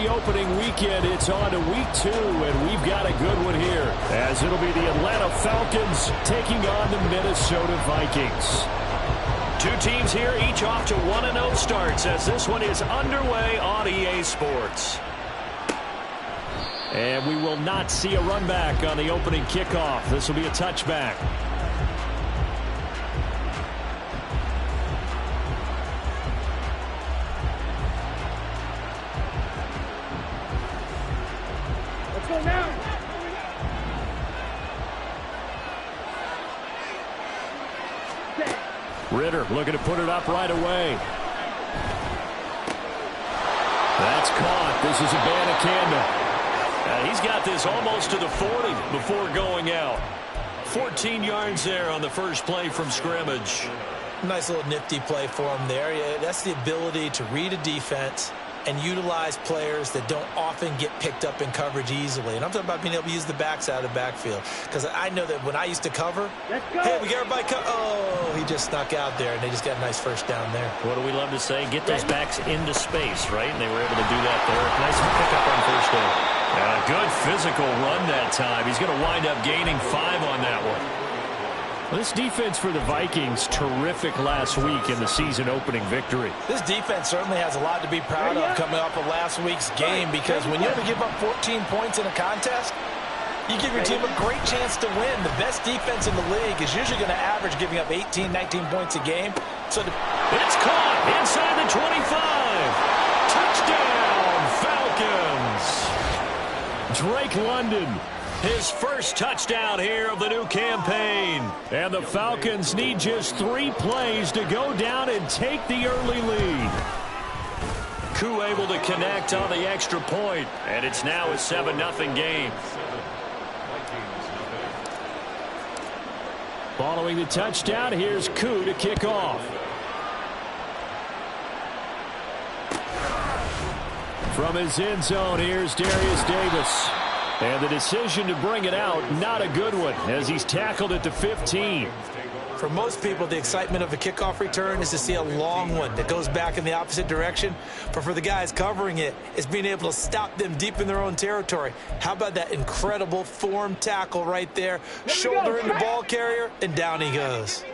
the opening weekend. It's on to week 2, and we've got a good one here, as it'll be the Atlanta Falcons taking on the Minnesota Vikings. Two teams here, each off to 1-0 starts, as this one is underway on EA Sports. And we will not see a run back on the opening kickoff. This will be a touchback. Let's go now. Ritter looking to put it up right away. That's caught. This is Abanikanda. He's got this almost to the 40 before going out. 14 yards there on the first play from scrimmage. Nice little nifty play for him there. Yeah, that's the ability to read a defense and utilize players that don't often get picked up in coverage easily. And I'm talking about being able to use the backside of the backfield. Because I know that when I used to cover, hey, we got everybody oh, he just snuck out there, and they just got a nice first down there. What do we love to say? Get those backs into space, right? And they were able to do that there. Nice pickup on first down. And a good physical run that time. He's going to wind up gaining 5 on that one. This defense for the Vikings, terrific last week in the season opening victory. This defense certainly has a lot to be proud of coming off of last week's game, because when you ever give up 14 points in a contest, you give your team a great chance to win. The best defense in the league is usually going to average giving up 18, 19 points a game. So it's caught inside the 25. Touchdown, Falcons. Drake London. His first touchdown here of the new campaign. And the Falcons need just 3 plays to go down and take the early lead. Koo able to connect on the extra point, and it's now a 7-0 game. Following the touchdown, here's Koo to kick off. From his end zone, here's Darius Davis. And the decision to bring it out, not a good one, as he's tackled at the 15. For most people, the excitement of a kickoff return is to see a long one that goes back in the opposite direction. But for the guys covering it, it's being able to stop them deep in their own territory. How about that incredible form tackle right there? Shoulder in the ball carrier, and down he goes.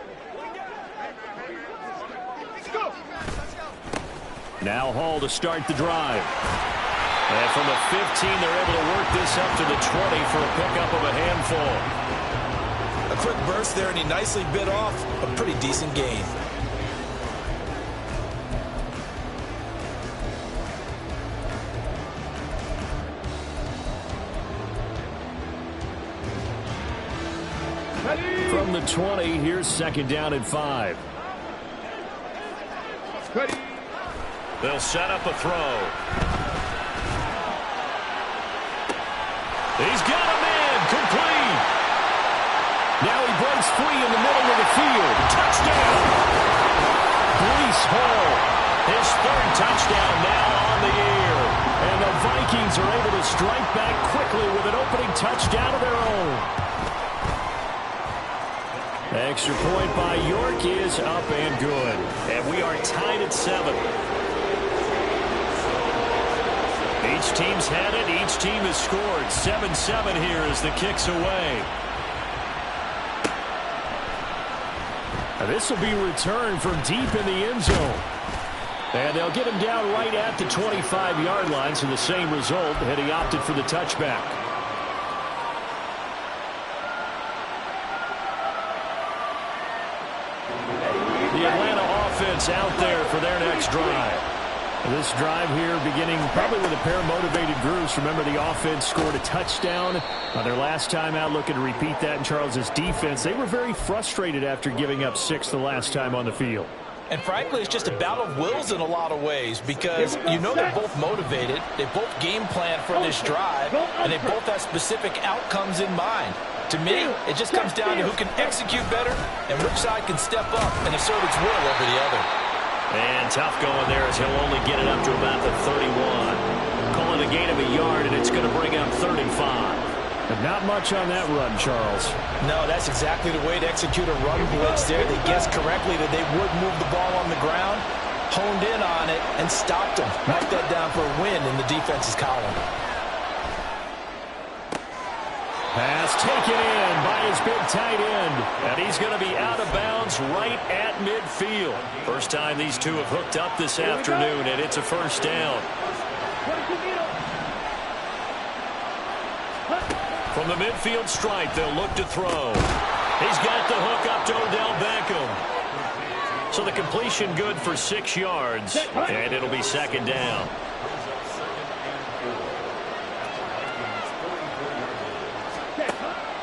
Now Hall to start the drive. And from the 15, they're able to work this up to the 20 for a pickup of a handful. A quick burst there, and he nicely bit off a pretty decent gain. From the 20, here's 2nd down and 5. They'll set up a throw. He's got a man, complete. Now he breaks free in the middle of the field. Touchdown. Breece Hall. His 3rd touchdown now on the year. And the Vikings are able to strike back quickly with an opening touchdown of their own. Extra point by York is up and good. And we are tied at 7. Each team's had it. Each team has scored. 7-7 here as the kick's away. This will be returned from deep in the end zone. And they'll get him down right at the 25-yard line, so the same result had he opted for the touchback. The Atlanta offense out there for their next drive. This drive here beginning probably with a pair of motivated groups. Remember, the offense scored a touchdown on their last time out, looking to repeat that in Charles' defense. They were very frustrated after giving up 6 the last time on the field. And frankly, it's just a battle of wills in a lot of ways, because you know they're both motivated, they both game plan for this drive, and they both have specific outcomes in mind. To me, it just comes down to who can execute better and which side can step up and assert its will over the other. And tough going there as he'll only get it up to about the 31. Call it a gain of a yard, and it's going to bring up 35. But not much on that run, Charles. No, that's exactly the way to execute a run blitz there. They guessed correctly that they would move the ball on the ground, honed in on it and stopped him. Mark that down for a win in the defense's column. Pass taken in by his big tight end. And he's going to be out of bounds right at midfield. First time these two have hooked up this afternoon, and it's a first down. From the midfield stripe, they'll look to throw. He's got the hook up to Odell Beckham. So the completion good for 6 yards, and it'll be second down.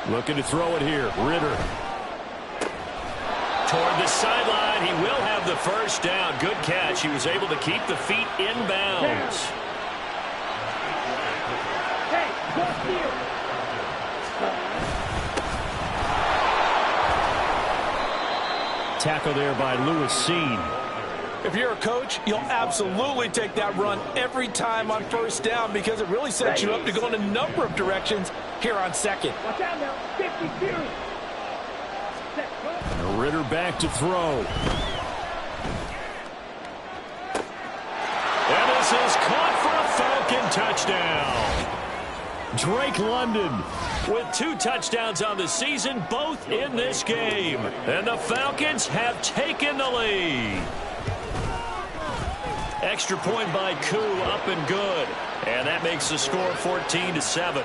Looking to throw it here. Ritter. Toward the sideline. He will have the first down. Good catch. He was able to keep the feet in bounds. Hey, good deal. Tackle there by Lewis Seen. If you're a coach, you'll absolutely take that run every time on first down because it really sets you up to go in a number of directions here on second. Watch out now. 52. Ritter back to throw. And this is caught for a Falcon touchdown. Drake London with 2 touchdowns on the season, both in this game. And the Falcons have taken the lead. Extra point by Koo, up and good. And that makes the score 14-7.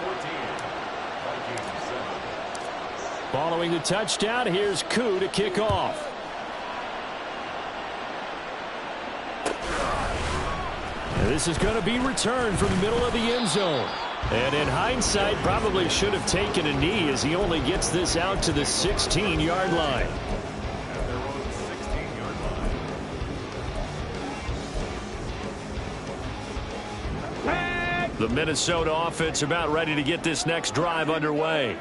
Following the touchdown, here's Koo to kick off. And this is going to be returned from the middle of the end zone. And in hindsight, probably should have taken a knee as he only gets this out to the 16-yard line. The Minnesota offense about ready to get this next drive underway.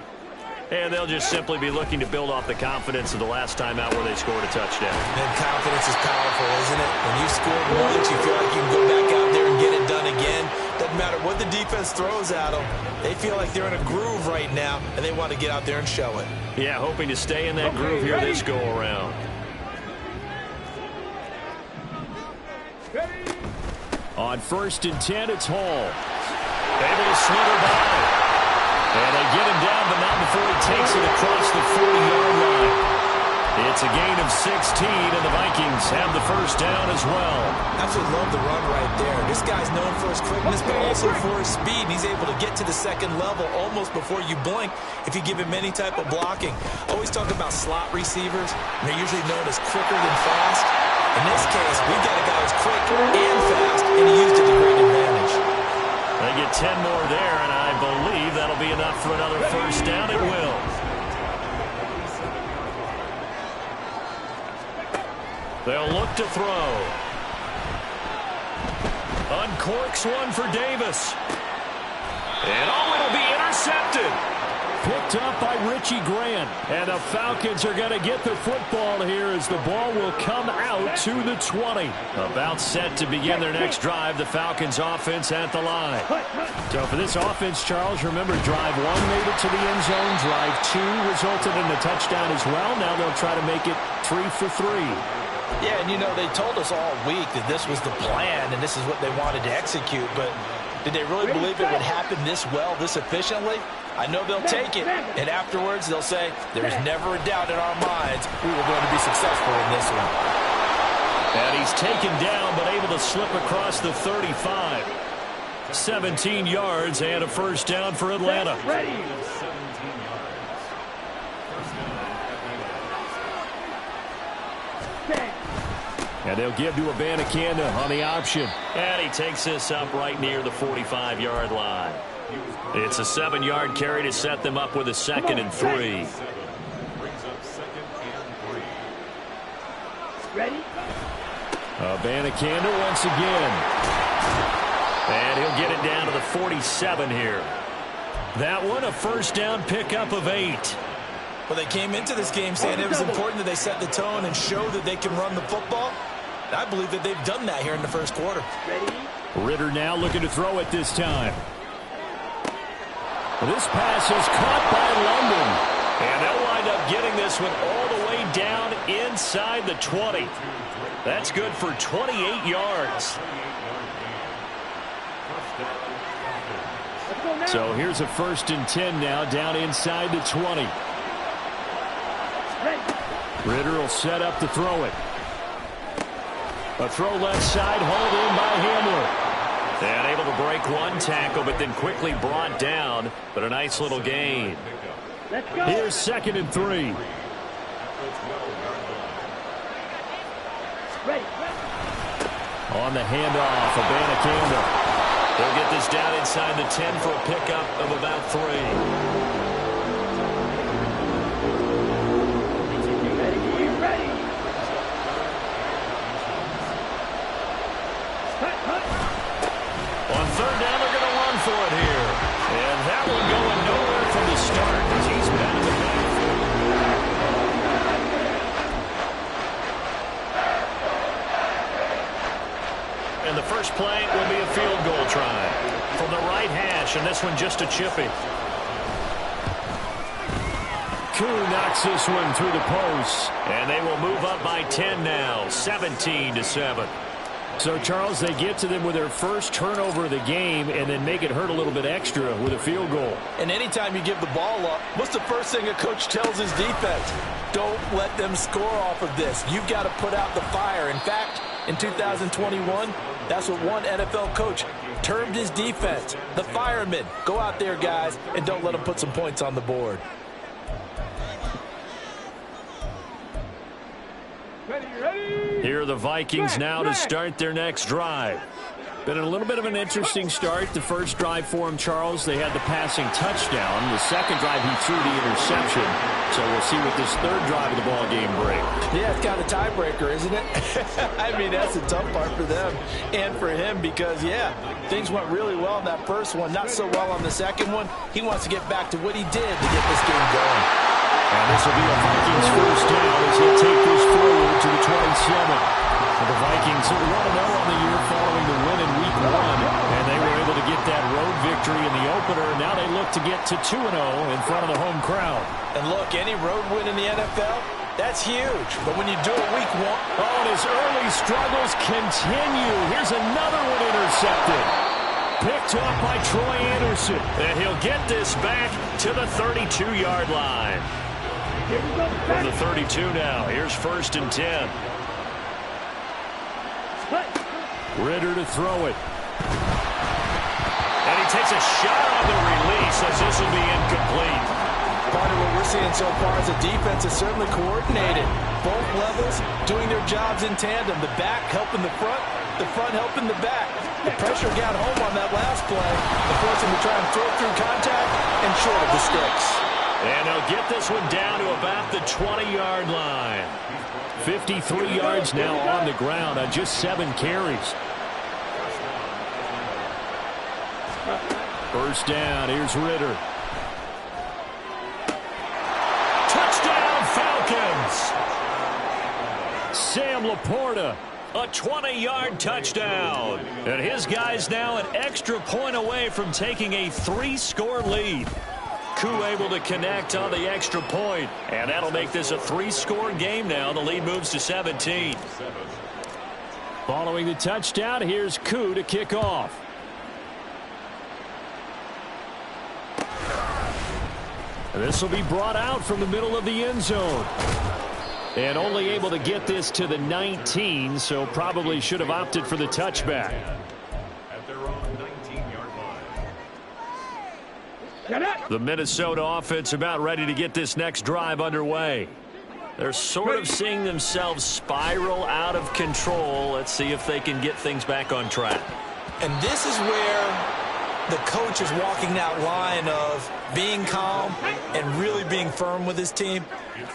And they'll just simply be looking to build off the confidence of the last time out where they scored a touchdown. And confidence is powerful, isn't it? When you scored once, you feel like you can go back out there and get it done again. Doesn't matter what the defense throws at them. They feel like they're in a groove right now, and they want to get out there and show it. Yeah, hoping to stay in that groove here this go-around. On 1st and 10, it's Hall. Able to slither by. And they get him down, but not before he takes it across the 40-yard line. It's a gain of 16, and the Vikings have the first down as well. Absolutely love the run right there. This guy's known for his quickness, but also for his speed. And he's able to get to the second level almost before you blink if you give him any type of blocking. Always talk about slot receivers. And they're usually known as quicker than fast. In this case, we've got a guy who's quick and fast, and he used it to great advantage. They get 10 more there, and I believe that'll be enough for another first down. It will. They'll look to throw. Uncorks one for Davis. And it'll be intercepted. Picked up by Richie Grant. And the Falcons are going to get the football here as the ball will come out to the 20. About set to begin their next drive. The Falcons offense at the line. So for this offense, Charles, remember drive 1 made it to the end zone. Drive 2 resulted in a touchdown as well. Now they'll try to make it 3 for 3. Yeah, and you know, they told us all week that this was the plan and this is what they wanted to execute, but did they really believe it would happen this well, this efficiently? I know they'll take it, and afterwards they'll say, there's never a doubt in our minds we were going to be successful in this one. And he's taken down, but able to slip across the 35. 17 yards and a first down for Atlanta. And they'll give to Abanikanda on the option. And he takes this up right near the 45-yard line. It's a 7-yard carry to set them up with a 2nd and 3. Ready? Abanikanda once again. And he'll get it down to the 47 here. That one, a first down pickup of 8. Well, they came into this game saying it was important that they set the tone and show that they can run the football. I believe that they've done that here in the first quarter. Ready? Ritter now looking to throw it this time. This pass is caught by London. And they'll wind up getting this one all the way down inside the 20. That's good for 28 yards. So here's a 1st and 10 now, down inside the 20. Ridder will set up to throw it. A throw left side, hauled in by Hamler. And able to break one tackle, but then quickly brought down. But a nice little gain. Here's 2nd and 3. On the handoff, Abana Campbell. They'll get this down inside the 10 for a pickup of about 3. On 3rd down, they're going to run for it here. And that one going nowhere from the start as he's been in the backfield. And the first play will be a field goal try from the right hash, and this one just a chippy. Koo knocks this one through the post. And they will move up by 10 now, 17-7. So, Charles, they get to them with their first turnover of the game and then make it hurt a little bit extra with a field goal. And anytime you give the ball up, what's the first thing a coach tells his defense? Don't let them score off of this. You've got to put out the fire. In fact, in 2021, that's what one NFL coach termed his defense, the firemen. Go out there, guys, and don't let them put some points on the board. Here are the Vikings now to start their next drive. Been a little bit of an interesting start. The first drive for him, Charles, they had the passing touchdown. The second drive, he threw the interception. So we'll see what this third drive of the ball game brings. Yeah, it's kind of a tiebreaker, isn't it? I mean, that's the tough part for them and for him because, yeah, things went really well in that first one, not so well on the second one. He wants to get back to what he did to get this game going. And this will be a Vikings first down as he'll take this forward to the 27. The Vikings 1-0 on the year following the win in Week 1, and they were able to get that road victory in the opener. Now they look to get to 2-0 in front of the home crowd. And look, any road win in the NFL, that's huge. But when you do it Week 1, and his early struggles continue. Here's another one intercepted. Picked off by Troy Anderson. And he'll get this back to the 32-yard line. From the 32 now, here's 1st and 10. Ridder to throw it. And he takes a shot on the release as this will be incomplete. Part of what we're seeing so far is the defense is certainly coordinated. Both levels doing their jobs in tandem. The back helping the front helping the back. The pressure got home on that last play. They forced him to try and throw through contact and short of the sticks. And they'll get this one down to about the 20-yard line. 53 yards now on the ground on just 7 carries. First down, here's Ridder. Touchdown, Falcons! Sam Laporta. A 20-yard touchdown. And his guys now an extra point away from taking a 3-score lead. Koo able to connect on the extra point, and that'll make this a 3-score game now. The lead moves to 17. Following the touchdown, here's Koo to kick off. This will be brought out from the middle of the end zone. And only able to get this to the 19, so probably should have opted for the touchback. The Minnesota offense about ready to get this next drive underway. They're sort of seeing themselves spiral out of control. Let's see if they can get things back on track. And this is where the coach is walking that line of being calm and really being firm with his team.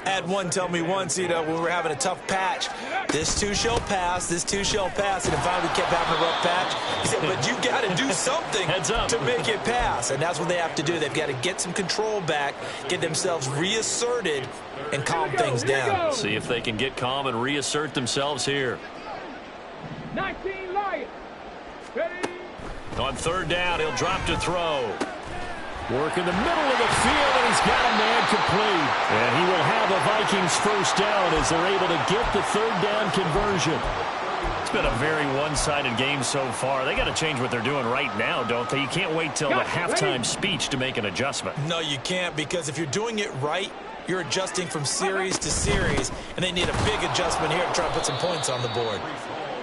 I had one tell me once, when we were having a tough patch, this too shall pass, this too shall pass, and finally we kept having a rough patch. He said, but you got to do something to make it pass, and that's what they have to do. They've got to get some control back, get themselves reasserted, and calm things down. See if they can get calm and reassert themselves here. 19 Lions. Ready? On 3rd down, he'll drop to throw. Work in the middle of the field, and he's got a man complete. And he will have a Vikings first down as they're able to get the third down conversion. It's been a very one-sided game so far. They got to change what they're doing right now, don't they? You can't wait till the halftime speech to make an adjustment. No, you can't, because if you're doing it right, you're adjusting from series to series, and they need a big adjustment here to try to put some points on the board.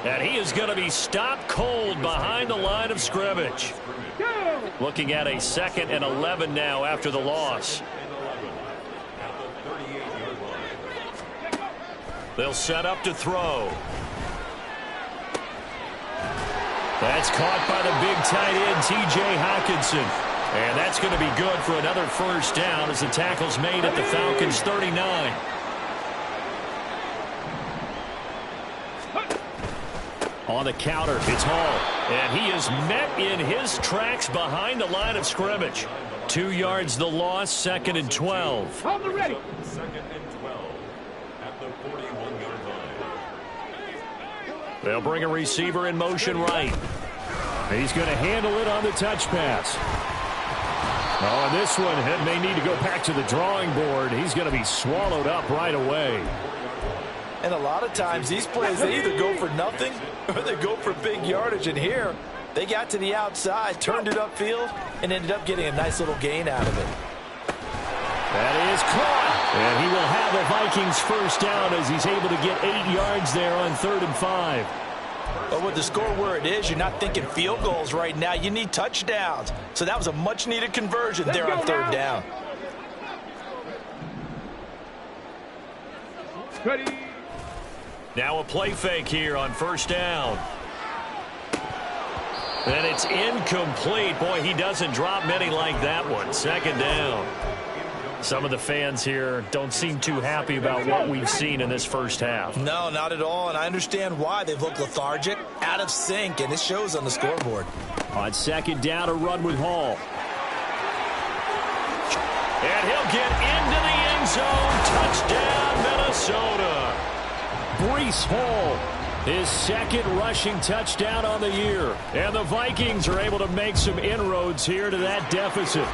And he is going to be stopped cold behind the line of scrimmage. Looking at a 2nd and 11 now after the loss. They'll set up to throw. That's caught by the big tight end, T.J. Hockenson. And that's going to be good for another first down as the tackle's made at the Falcons' 39. On the counter, it's Hall. And he is met in his tracks behind the line of scrimmage. 2 yards the loss, 2nd and 12. Hold it ready. 2nd and 12 at the 41-yard line. They'll bring a receiver in motion right. He's going to handle it on the touch pass. Oh, and this one may need to go back to the drawing board. He's going to be swallowed up right away. And a lot of times these plays, they either go for nothing or they go for big yardage. And here, they got to the outside, turned it upfield, and ended up getting a nice little gain out of it. That is caught. And he will have a Vikings first down as he's able to get 8 yards there on 3rd and 5. But with the score where it is, you're not thinking field goals right now. You need touchdowns. So that was a much-needed conversion there on 3rd down. Ready. Now a play fake here on 1st down. And it's incomplete. Boy, he doesn't drop many like that one. 2nd down. Some of the fans here don't seem too happy about what we've seen in this first half. No, not at all, and I understand why. They've looked lethargic, out of sync, and it shows on the scoreboard. On 2nd down, a run with Hall. And he'll get into the end zone. Touchdown, Minnesota. Breece Hall, his 2nd rushing touchdown on the year. And the Vikings are able to make some inroads here to that deficit.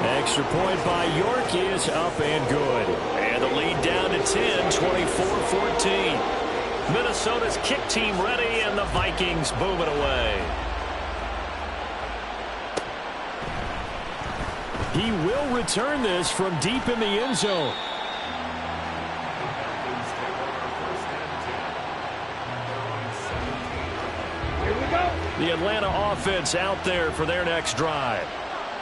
Extra point by York is up and good. And the lead down to 10, 24-14. Minnesota's kick team ready, and the Vikings boom it away. He will return this from deep in the end zone. Here we go. The Atlanta offense out there for their next drive.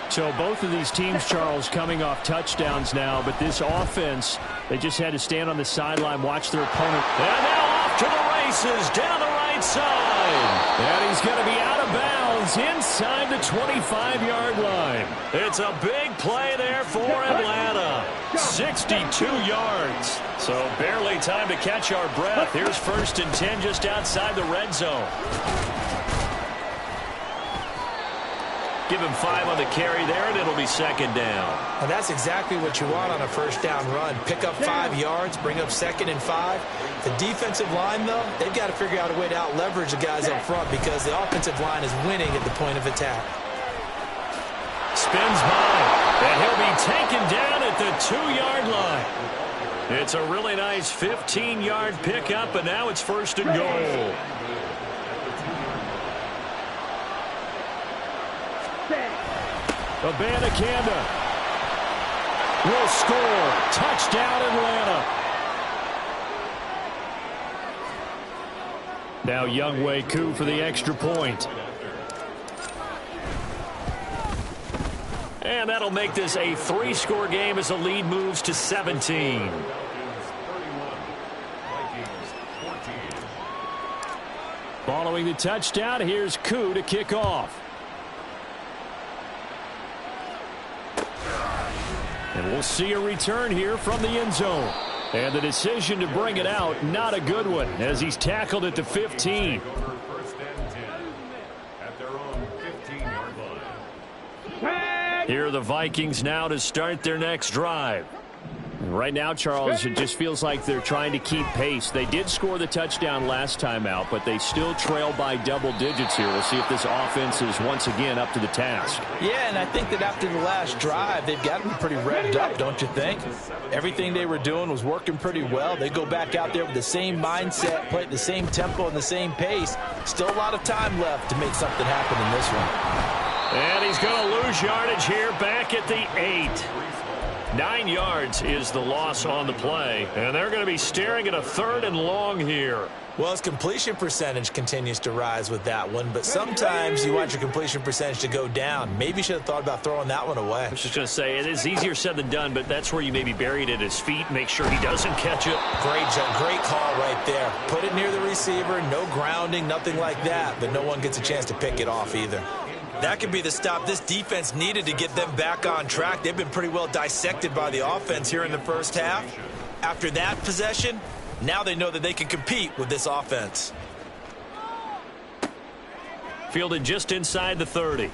So both of these teams, Charles, coming off touchdowns now, but this offense, they just had to stand on the sideline, watch their opponent. And now off to the races down the right side. And he's going to be out of bounds inside the 25-yard line. It's a big play there for Atlanta. 62 yards. So barely time to catch our breath. Here's 1st and 10 just outside the red zone. Give him 5 on the carry there, and it'll be 2nd down. And that's exactly what you want on a 1st down run. Pick up 5 yards, bring up 2nd and 5. The defensive line, though, they've got to figure out a way to out-leverage the guys up front because the offensive line is winning at the point of attack. Spins by, and he'll be taken down at the 2-yard line. It's a really nice 15-yard pickup, and now it's 1st and goal. Abanikanda will score. Touchdown, Atlanta. Now Younghoe Koo for the extra point. And that'll make this a 3-score game as the lead moves to 17. Following the touchdown, here's Koo to kick off. And we'll see a return here from the end zone. And the decision to bring it out, not a good one, as he's tackled at the 15. Here are the Vikings now to start their next drive. Right now, Charles, it just feels like they're trying to keep pace. They did score the touchdown last time out, but they still trail by double digits here. We'll see if this offense is once again up to the task. Yeah, and I think that after the last drive, they've got to be pretty revved up, don't you think? Everything they were doing was working pretty well. They go back out there with the same mindset, play at the same tempo and the same pace. Still a lot of time left to make something happen in this one. And he's going to lose yardage here back at the 8. 9 yards is the loss on the play, and they're going to be staring at a 3rd and long here. Well, his completion percentage continues to rise with that one, but sometimes you want your completion percentage to go down. Maybe you should have thought about throwing that one away. I was just going to say, it is easier said than done, but that's where you maybe bury it at his feet, make sure he doesn't catch it. Great call right there. Put it near the receiver, no grounding, nothing like that, but no one gets a chance to pick it off either. That could be the stop this defense needed to get them back on track. They've been pretty well dissected by the offense here in the first half. After that possession, now they know that they can compete with this offense. Fielded just inside the 30.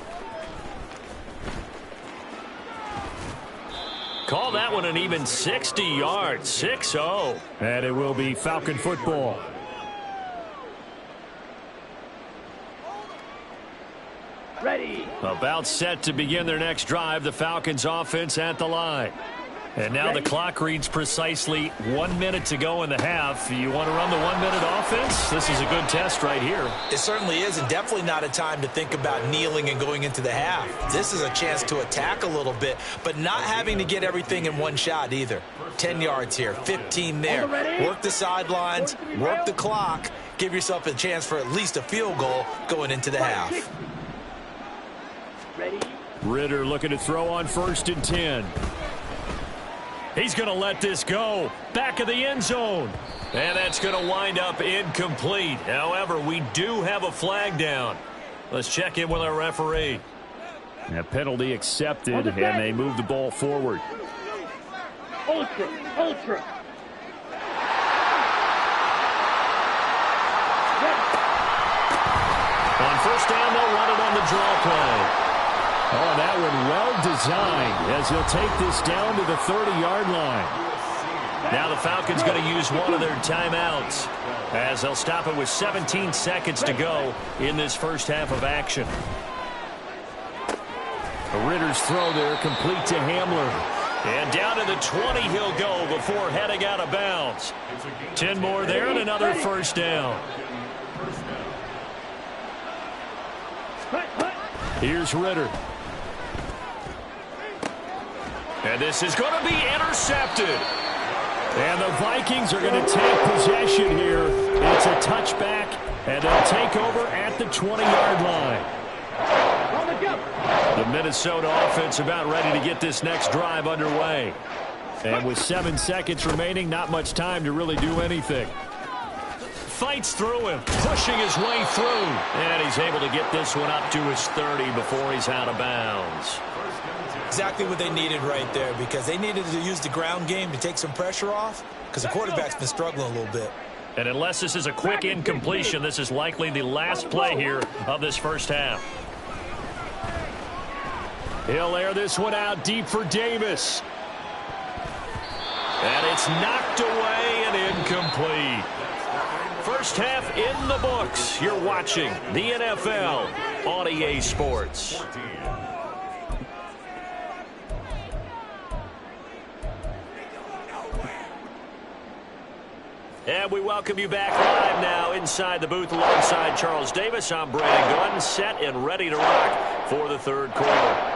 Call that one an even 60 yards, 6-0. And it will be Falcon football. Ready. About set to begin their next drive, the Falcons offense at the line. And now the clock reads precisely 1 minute to go in the half. You want to run the 1 minute offense? This is a good test right here. It certainly is, and definitely not a time to think about kneeling and going into the half. This is a chance to attack a little bit, but not having to get everything in one shot either. 10 yards here, 15 there. Work the sidelines, work the clock, give yourself a chance for at least a field goal going into the half. Ready. Ritter looking to throw on 1st and 10. He's going to let this go. Back of the end zone. And that's going to wind up incomplete. However, we do have a flag down. Let's check in with our referee. A penalty accepted, and they move the ball forward. Ultra. On 1st down, they'll run it on the draw play. Oh, that one well designed as he'll take this down to the 30-yard line. Now the Falcons going to use one of their timeouts as they'll stop it with 17 seconds to go in this first half of action. Ritter's throw there complete to Hamler. And down to the 20 he'll go before heading out of bounds. 10 more there and another 1st down. Here's Ritter. And this is going to be intercepted. And the Vikings are going to take possession here. It's a touchback, and they'll take over at the 20-yard line. The Minnesota offense about ready to get this next drive underway. And with 7 seconds remaining, not much time to really do anything. Fights through him, pushing his way through. And he's able to get this one up to his 30 before he's out of bounds. Exactly what they needed right there, because they needed to use the ground game to take some pressure off, because the quarterback's been struggling a little bit. And unless this is a quick incompletion, this is likely the last play here of this first half. He'll air this one out deep for Davis. And it's knocked away and incomplete. First half in the books. You're watching the NFL on EA Sports. And we welcome you back live now inside the booth alongside Charles Davis. I'm Brandon Gunn, set and ready to rock for the 3rd quarter.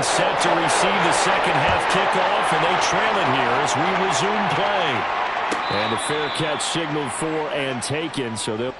Set to receive the second half kickoff, and they trail it here as we resume play. And a fair catch signaled for and taken, so they'll...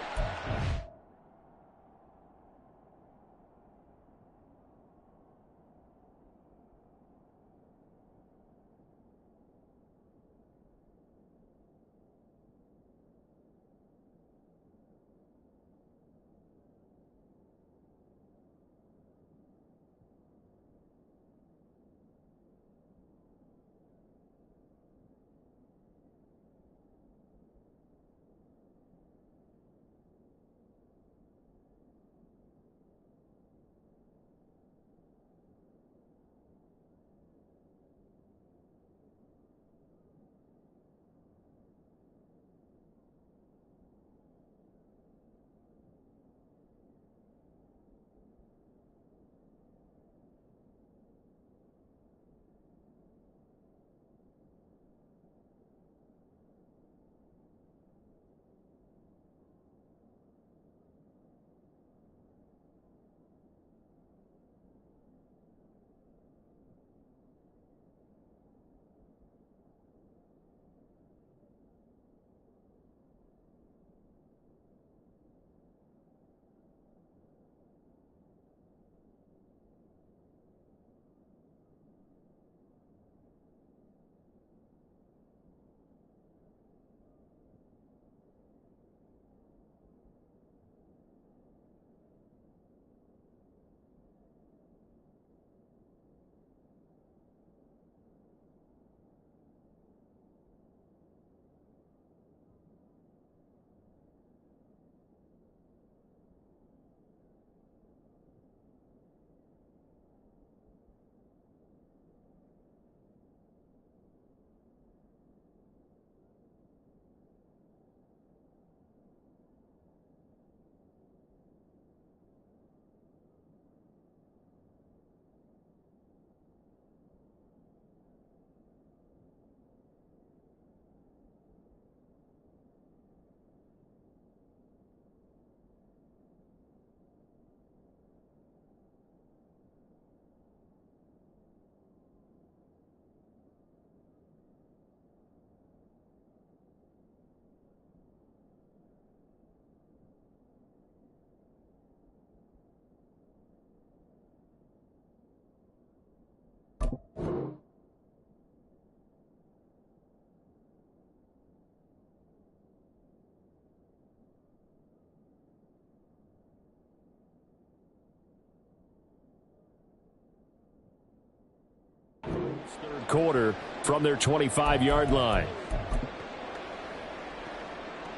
quarter from their 25-yard line.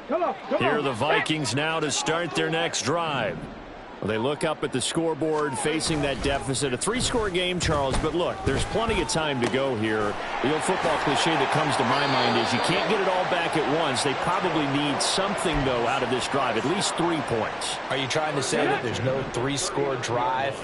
Here are the Vikings now to start their next drive. Well, they look up at the scoreboard facing that deficit. A 3-score game, Charles, but look, there's plenty of time to go here. The old football cliche that comes to my mind is you can't get it all back at once. They probably need something, though, out of this drive, at least 3 points. Are you trying to say that there's no 3-score drive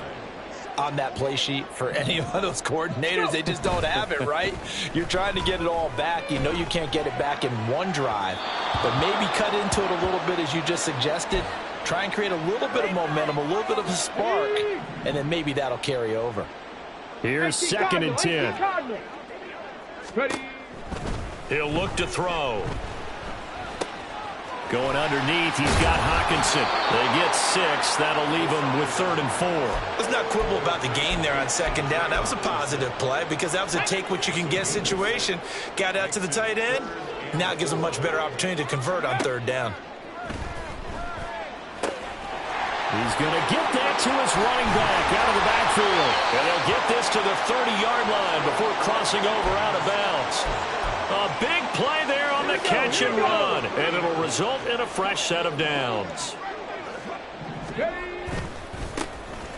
on that play sheet for any of those coordinators? They just don't have it, right? You're trying to get it all back. You know you can't get it back in one drive, but maybe cut into it a little bit as you just suggested. Try and create a little bit of momentum, a little bit of a spark, and then maybe that'll carry over. Here's 2nd and 10. He'll look to throw. Going underneath, he's got Hockenson. They get 6. That'll leave him with 3rd and 4. Let's not quibble about the gain there on 2nd down. That was a positive play because that was a take-what-you-can-get situation. Got out to the tight end. Now it gives him a much better opportunity to convert on 3rd down. He's going to get that to his running back out of the backfield. And they'll get this to the 30-yard line before crossing over out of bounds. A big play there on the catch and run, and it'll result in a fresh set of downs.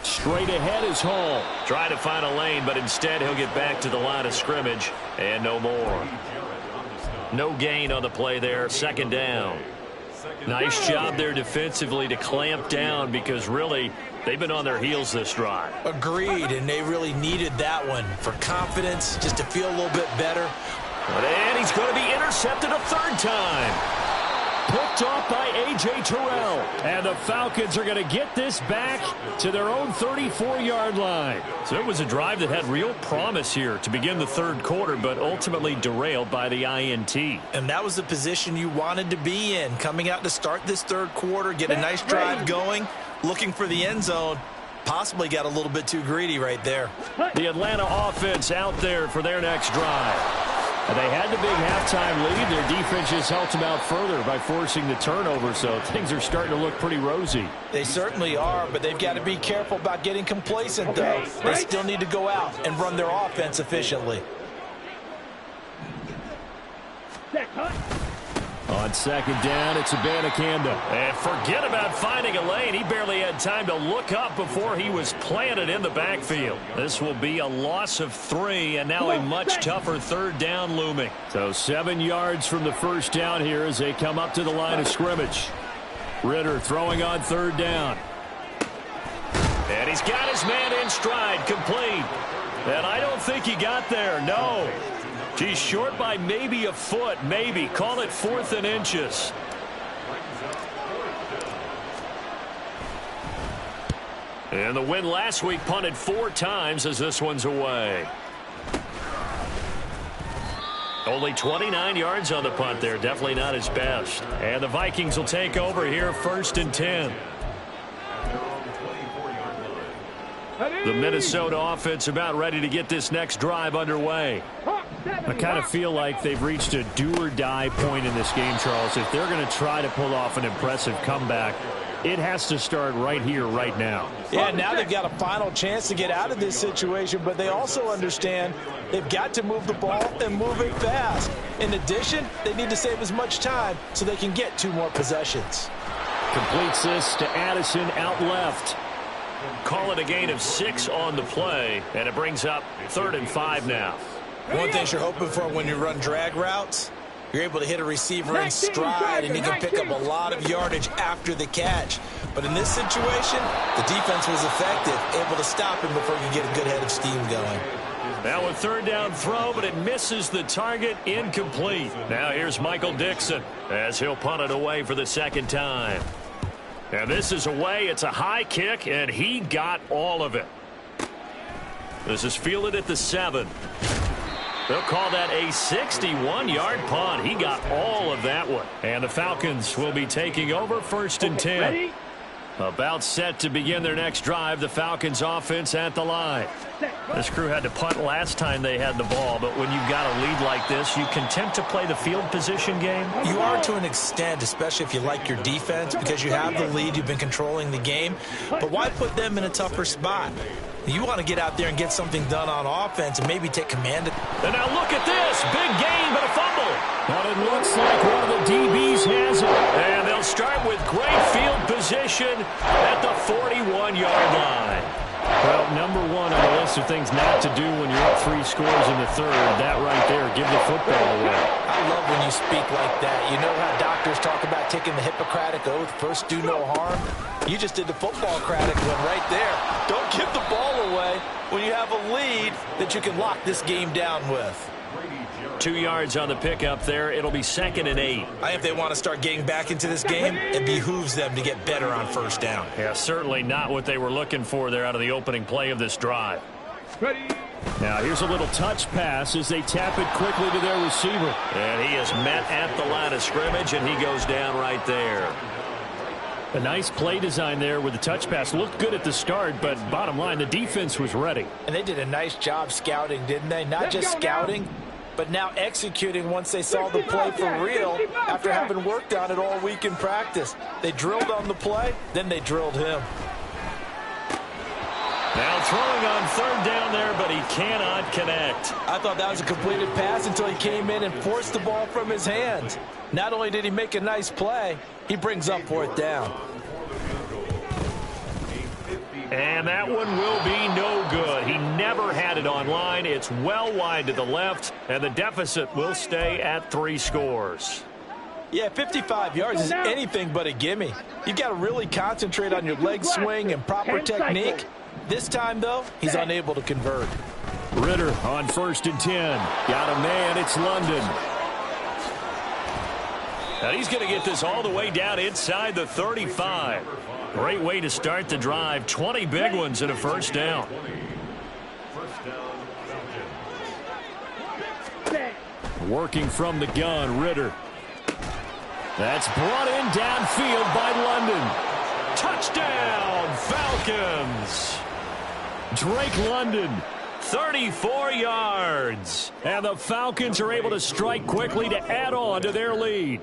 Straight ahead is Hall. Try to find a lane, but instead he'll get back to the line of scrimmage, and no more. No gain on the play there, 2nd down. Nice job there defensively to clamp down because really they've been on their heels this drive. Agreed, and they really needed that one for confidence, just to feel a little bit better. And he's going to be intercepted a 3rd time. Picked off by A.J. Terrell. And the Falcons are going to get this back to their own 34-yard line. So it was a drive that had real promise here to begin the 3rd quarter, but ultimately derailed by the INT. And that was the position you wanted to be in, coming out to start this 3rd quarter, get a nice drive going, looking for the end zone. Possibly got a little bit too greedy right there. The Atlanta offense out there for their next drive. And they had the big halftime lead. Their defense just helped them out further by forcing the turnover, so things are starting to look pretty rosy. They certainly are, but they've got to be careful about getting complacent, though. They still need to go out and run their offense efficiently. On 2nd down, it's Abanikanda. And forget about finding a lane. He barely had time to look up before he was planted in the backfield. This will be a loss of 3, and now a much tougher 3rd down looming. So 7 yards from the 1st down here as they come up to the line of scrimmage. Ritter throwing on 3rd down. And he's got his man in stride, complete. And I don't think he got there, no. He's short by maybe a foot, maybe. Call it 4th and inches. And the win last week punted 4 times as this one's away. Only 29 yards on the punt there. Definitely not his best. And the Vikings will take over here 1st and 10. The Minnesota offense about ready to get this next drive underway. I kind of feel like they've reached a do-or-die point in this game, Charles. If they're going to try to pull off an impressive comeback, it has to start right here, right now. Yeah, now they've got a final chance to get out of this situation, but they also understand they've got to move the ball and move it fast. In addition, they need to save as much time so they can get 2 more possessions. Completes this to Addison out left. Call it a gain of 6 on the play, and it brings up 3rd and 5 now. One thing you're hoping for when you run drag routes, you're able to hit a receiver in stride, and you can pick up a lot of yardage after the catch. But in this situation, the defense was effective, able to stop him before you get a good head of steam going. Now a 3rd down throw, but it misses the target, incomplete. Now here's Michael Dixon as he'll punt it away for the 2nd time. And this is away. It's a high kick, and he got all of it. This is fielded at the 7. They'll call that a 61-yard punt. He got all of that one. And the Falcons will be taking over 1st and 10. About set to begin their next drive. The Falcons offense at the line. This crew had to punt last time they had the ball, but when you've got a lead like this, you content to play the field position game? You are to an extent, especially if you like your defense, because you have the lead, you've been controlling the game. But why put them in a tougher spot? You want to get out there and get something done on offense and maybe take command of. And now look at this. Big gain, but a fumble. But it looks like one of the DBs has it. And they'll start with great field position at the 41-yard line. Well, number one on the list of things not to do when you're up 3 scores in the third. That right there, give the football away. I love when you speak like that. You know how doctors talk about taking the Hippocratic Oath, first do no harm? You just did the football-cratic one right there. Don't give the ball away when you have a lead that you can lock this game down with. 2 yards on the pickup there. It'll be 2nd and 8. If they want to start getting back into this game, it behooves them to get better on first down. Yeah, certainly not what they were looking for there out of the opening play of this drive. Ready. Now here's a little touch pass as they tap it quickly to their receiver. And he is met at the line of scrimmage, and he goes down right there. A nice play design there with the touch pass. Looked good at the start, but bottom line, the defense was ready. And they did a nice job scouting, didn't they? Not just scouting, but now executing once they saw the play for real after having worked on it all week in practice. They drilled on the play, then they drilled him. Now throwing on 3rd down there, but he cannot connect. I thought that was a completed pass until he came in and forced the ball from his hands. Not only did he make a nice play, he brings up 4th down. And that one will be no good. He never had it on line. It's well wide to the left, and the deficit will stay at 3 scores. Yeah, 55 yards is anything but a gimme. You've got to really concentrate on your leg swing and proper technique. This time, though, he's unable to convert. Ritter on 1st and 10. Got a man, it's London. Now he's going to get this all the way down inside the 35. Great way to start the drive. 20 big ones and a first down. Working from the gun, Ritter. That's brought in downfield by London. Touchdown, Falcons. Drake London. 34 yards. And the Falcons are able to strike quickly to add on to their lead.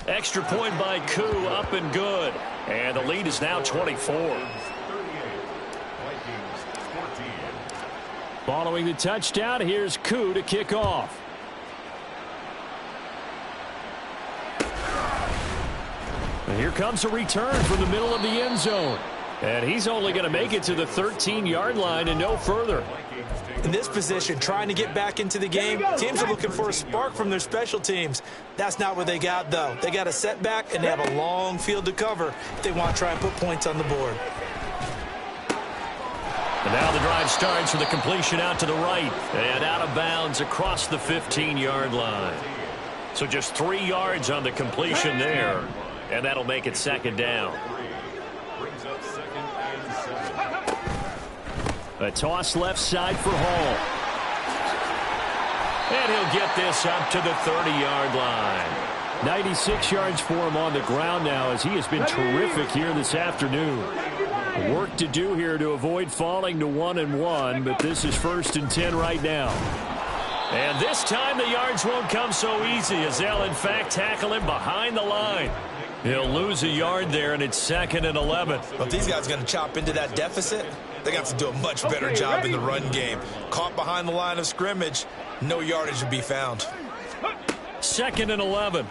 Extra point by Koo, up and good. And the lead is now 24. Following the touchdown, here's Koo to kick off. And here comes a return from the middle of the end zone. And he's only going to make it to the 13-yard line and no further. In this position, trying to get back into the game, teams are looking for a spark from their special teams. That's not what they got, though. They got a setback, and they have a long field to cover if they want to try and put points on the board. And now the drive starts with a completion out to the right and out of bounds across the 15-yard line. So just 3 yards on the completion there, and that'll make it 2nd down. A toss left side for Hall. And he'll get this up to the 30-yard line. 96 yards for him on the ground now as he has been terrific here this afternoon. Work to do here to avoid falling to 1-1, but this is 1st and 10 right now. And this time the yards won't come so easy as they'll in fact tackle him behind the line. He'll lose a yard there, and it's 2nd and 11. Well, if these guys are going to chop into that deficit, they got to do a much better job in the run game. Caught behind the line of scrimmage, no yardage to be found. 2nd and 11.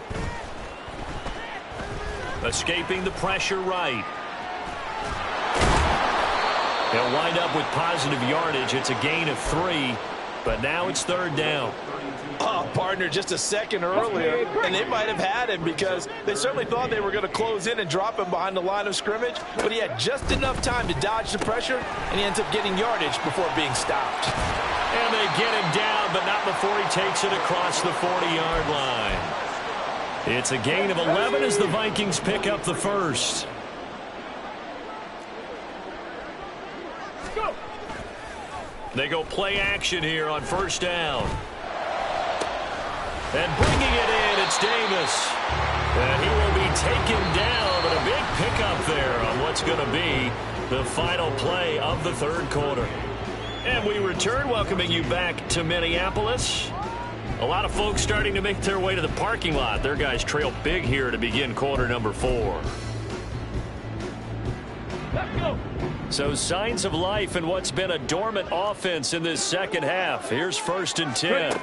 Escaping the pressure right. He'll wind up with positive yardage. It's a gain of 3, but now it's 3rd down. Oh, partner, just a second earlier, and they might have had him because they certainly thought they were going to close in and drop him behind the line of scrimmage, but he had just enough time to dodge the pressure, and he ends up getting yardage before being stopped. And they get him down, but not before he takes it across the 40-yard line. It's a gain of 11 as the Vikings pick up the first. They go play action here on 1st down. And bringing it in, it's Davis. And he will be taken down, but a big pickup there on what's going to be the final play of the 3rd quarter. And we return, welcoming you back to Minneapolis. A lot of folks starting to make their way to the parking lot. Their guys trail big here to begin quarter number 4. Let's go. So signs of life in what's been a dormant offense in this second half. Here's 1st and 10.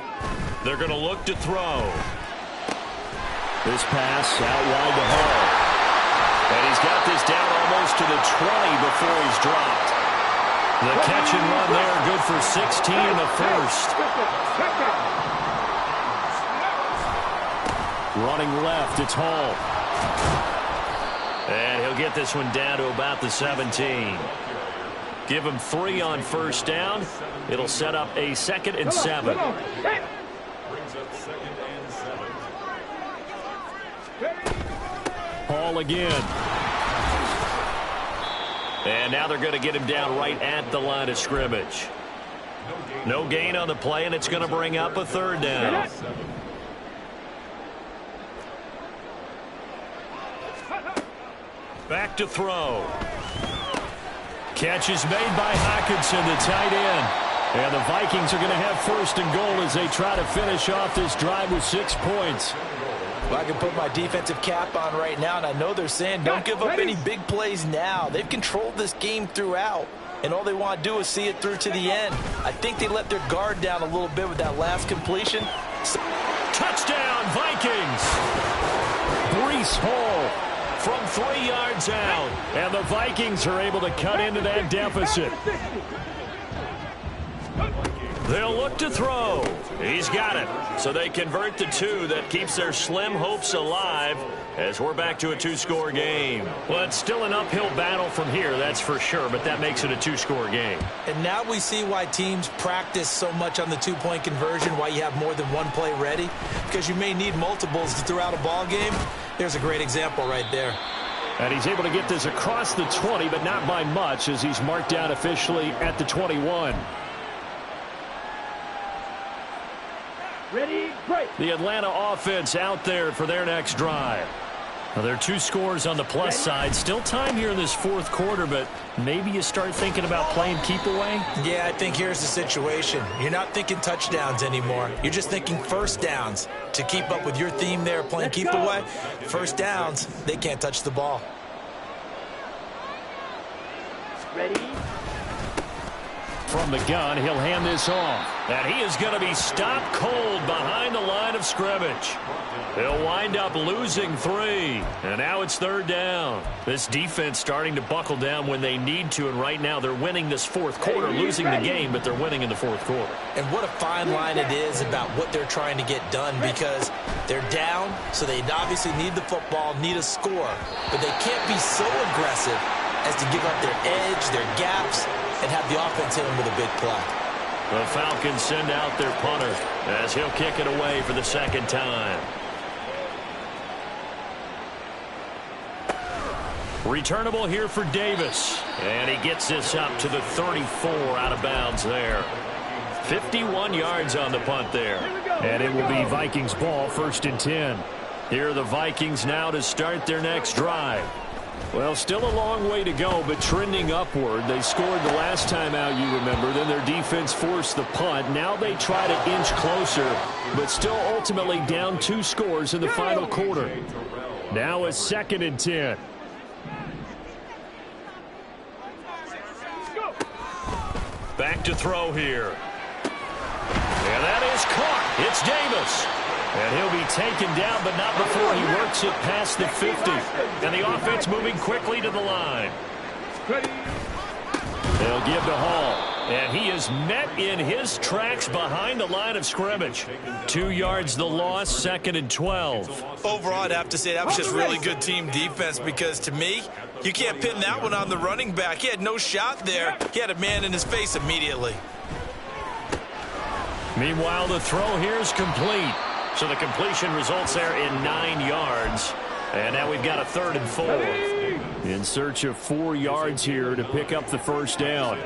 They're going to look to throw. This pass out wide to Hall. And he's got this down almost to the 20 before he's dropped. The catch and run there, good for 16 in the first. Running left, it's Hall. And he'll get this one down to about the 17. Give him 3 on 1st down. It'll set up a 2nd and 7. Brings up 2nd and 7. Hall again. And now they're going to get him down right at the line of scrimmage. No gain on the play, and it's going to bring up a 3rd down. Back to throw. Catch is made by Hockenson, the tight end. And the Vikings are going to have 1st and goal as they try to finish off this drive with 6 points. Well, I can put my defensive cap on right now, and I know they're saying don't give up any big plays now. They've controlled this game throughout, and all they want to do is see it through to the end. I think they let their guard down a little bit with that last completion. Touchdown, Vikings! Breece Hall From 3 yards out. And the Vikings are able to cut into that deficit. They'll look to throw. He's got it. So they convert the 2. That keeps their slim hopes alive as we're back to a 2-score game. Well, it's still an uphill battle from here, that's for sure, but that makes it a 2-score game. And now we see why teams practice so much on the 2-point conversion, why you have more than one play ready, because you may need multiples throughout a ball game. There's a great example right there. And he's able to get this across the 20, but not by much as he's marked down officially at the 21. Ready, break. The Atlanta offense out there for their next drive. Now, there are 2 scores on the plus side. Still time here in this 4th quarter, but maybe you start thinking about playing keep away? Yeah, I think here's the situation. You're not thinking touchdowns anymore. You're just thinking 1st downs. To keep up with your theme there, playing keep away, 1st downs, they can't touch the ball. Ready. From the gun, he'll hand this off. And he is going to be stopped cold behind the line of scrimmage. They'll wind up losing 3. And now it's 3rd down. This defense starting to buckle down when they need to, and right now they're winning this 4th quarter, losing the game, but they're winning in the 4th quarter. And what a fine line it is about what they're trying to get done, because they're down, so they obviously need the football, need a score. But they can't be so aggressive as to give up their edge, their gaps, and have the offense hit them with a big play. The Falcons send out their punter as he'll kick it away for the 2nd time. Returnable here for Davis. And he gets this up to the 34 out of bounds there. 51 yards on the punt there. And it will be Vikings ball, 1st and 10. Here are the Vikings now to start their next drive. Well, still a long way to go, but trending upward. They scored the last time out, you remember. Then their defense forced the punt. Now they try to inch closer, but still ultimately down 2 scores in the final quarter. Now a 2nd and 10. Back to throw here. And that is caught. It's Davis. And he'll be taken down, but not before he works it past the 50. And the offense moving quickly to the line. They'll give to Hall. And he is met in his tracks behind the line of scrimmage. 2 yards the loss, 2nd and 12. Overall, I'd have to say that was just really good team defense, because to me, you can't pin that one on the running back. He had no shot there. He had a man in his face immediately. Meanwhile, the throw here is complete. So the completion results there in 9 yards. And now we've got a 3rd and 4. In search of 4 yards here to pick up the 1st down.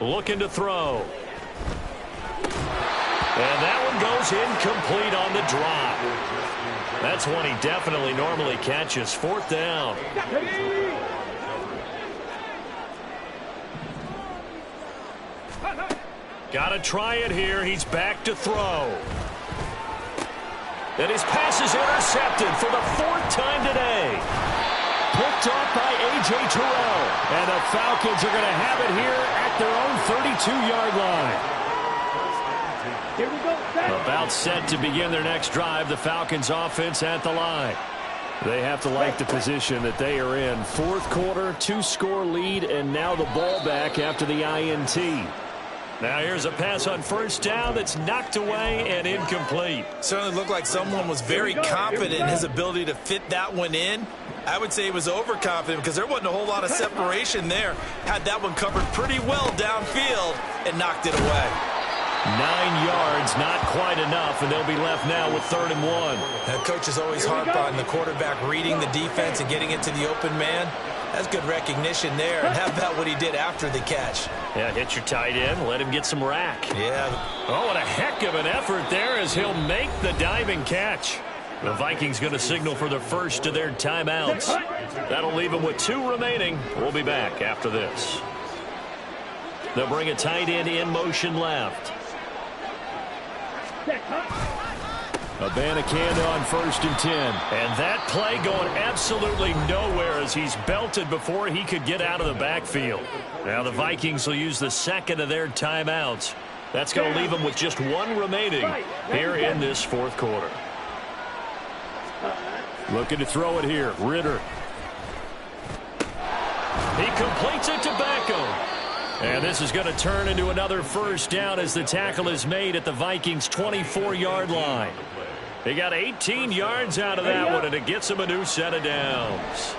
Looking to throw. And that one goes incomplete on the drop. That's one he definitely normally catches. 4th down. Got to try it here. He's back to throw. And his pass is intercepted for the 4th time today. picked off by A.J. Terrell. And the Falcons are going to have it here at their own 32-yard line. Here we go. Set. About set to begin their next drive, the Falcons offense at the line. They have to like the position that they are in. Fourth quarter, 2-score lead, and now the ball back after the INT. Now here's a pass on first down that's knocked away and incomplete. Certainly looked like someone was very confident in his ability to fit that one in. I would say he was overconfident because there wasn't a whole lot of separation there. Had that one covered pretty well downfield and knocked it away. 9 yards, not quite enough, and they'll be left now with 3rd and 1. Now, coaches always harp on the quarterback reading the defense and getting it to the open man. That's good recognition there. And how about what he did after the catch? Yeah, hit your tight end, let him get some rack. Yeah. Oh, what a heck of an effort there as he'll make the diving catch. The Vikings going to signal for the first of their timeouts. That'll leave them with 2 remaining. We'll be back after this. They'll bring a tight end in motion left. Abanikanda on 1st and 10. And that play going absolutely nowhere as he's belted before he could get out of the backfield. Now the Vikings will use the second of their timeouts. That's going to leave them with just 1 remaining here in this 4th quarter. Looking to throw it here. Ritter. He completes it to Beckham. And this is going to turn into another first down as the tackle is made at the Vikings' 24-yard line. He got 18 yards out of that one, and it gets him a new set of downs.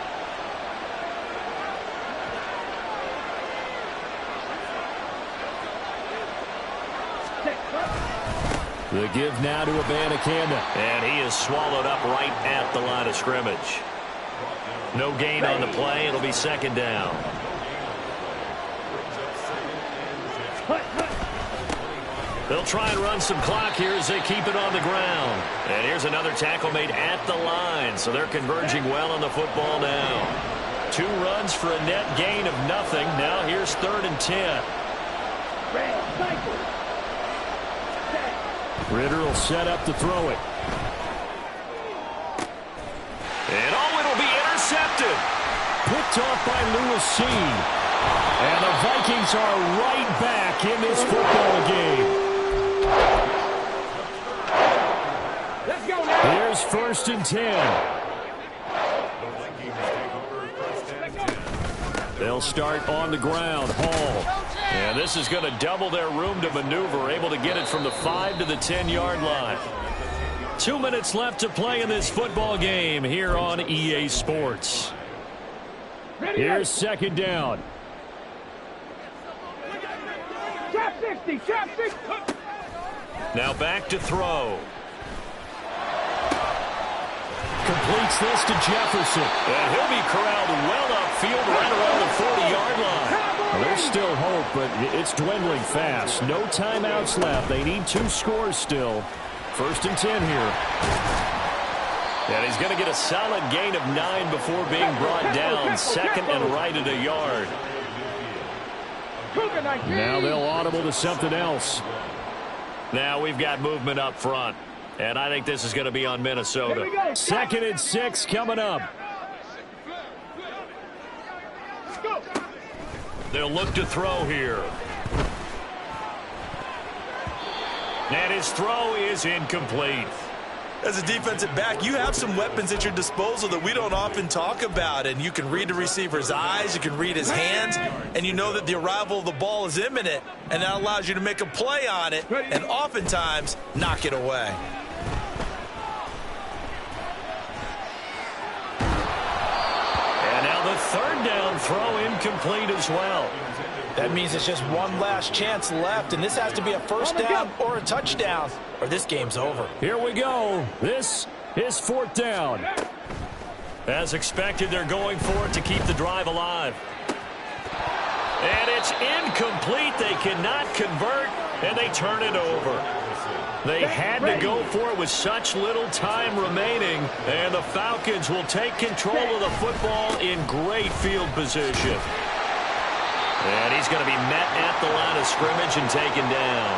The give now to Abanikanda. And he is swallowed up right at the line of scrimmage. No gain on the play. It'll be 2nd down. They'll try and run some clock here as they keep it on the ground. And here's another tackle made at the line, so they're converging well on the football now. 2 runs for a net gain of nothing. Now here's 3rd and 10. Ritter will set up to throw it. And it'll be intercepted. Picked off by Lewis Cine. And the Vikings are right back in this football game. Let's go now. Here's 1st and 10. They'll start on the ground. Hall. And this is going to double their room to maneuver, able to get it from the 5 to the 10-yard line. 2 minutes left to play in this football game here on EA Sports. Here's 2nd down. Trap 60, trap 60. Now back to throw. Completes this to Jefferson. And he'll be corralled well upfield right around the 40-yard line. Well, there's still hope, but it's dwindling fast. No timeouts left. They need 2 scores still. 1st and 10 here. And he's going to get a solid gain of 9 before being brought down. 2nd and right at a yard. Now they'll audible to something else. Now we've got movement up front. And I think this is going to be on Minnesota. 2nd and 6 coming up. They'll look to throw here. And his throw is incomplete. As a defensive back, you have some weapons at your disposal that we don't often talk about. And you can read the receiver's eyes, you can read his hands, and you know that the arrival of the ball is imminent. And that allows you to make a play on it and oftentimes knock it away. And now the 3rd down throw incomplete as well. That means it's just one last chance left, and this has to be a first down or a touchdown, or this game's over. Here we go. This is 4th down. As expected, they're going for it to keep the drive alive. And it's incomplete. They cannot convert, and they turn it over. They had to go for it with such little time remaining, and the Falcons will take control of the football in great field position. And he's going to be met at the line of scrimmage and taken down.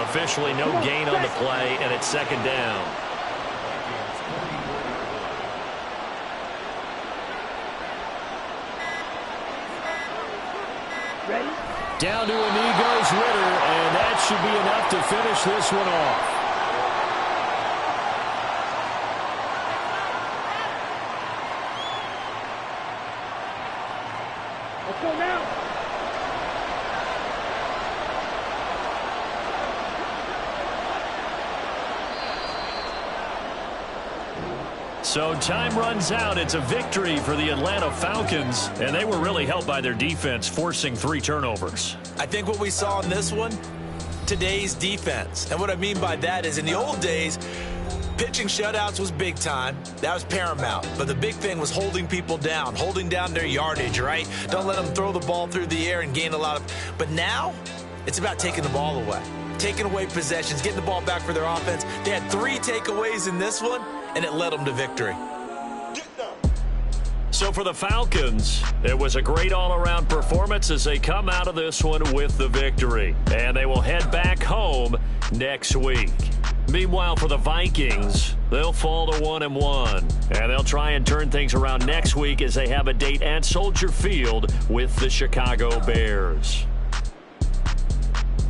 Officially no gain on the play, and it's 2nd down. Ready? Down to a knee goes Ritter, and that should be enough to finish this one off. Let's go now. So time runs out. It's a victory for the Atlanta Falcons, and they were really helped by their defense, forcing 3 turnovers. I think what we saw in this one, today's defense. And what I mean by that is in the old days, pitching shutouts was big time. That was paramount. But the big thing was holding people down, holding down their yardage, right? Don't let them throw the ball through the air and gain a lot of... But now, it's about taking the ball away. Taking away possessions, getting the ball back for their offense. They had 3 takeaways in this one, and it led them to victory. So for the Falcons, it was a great all-around performance as they come out of this one with the victory. And they will head back home next week. Meanwhile, for the Vikings, they'll fall to 1-1. And they'll try and turn things around next week as they have a date at Soldier Field with the Chicago Bears.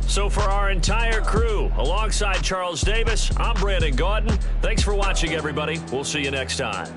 So for our entire crew, alongside Charles Davis, I'm Brandon Gaudin. Thanks for watching, everybody. We'll see you next time.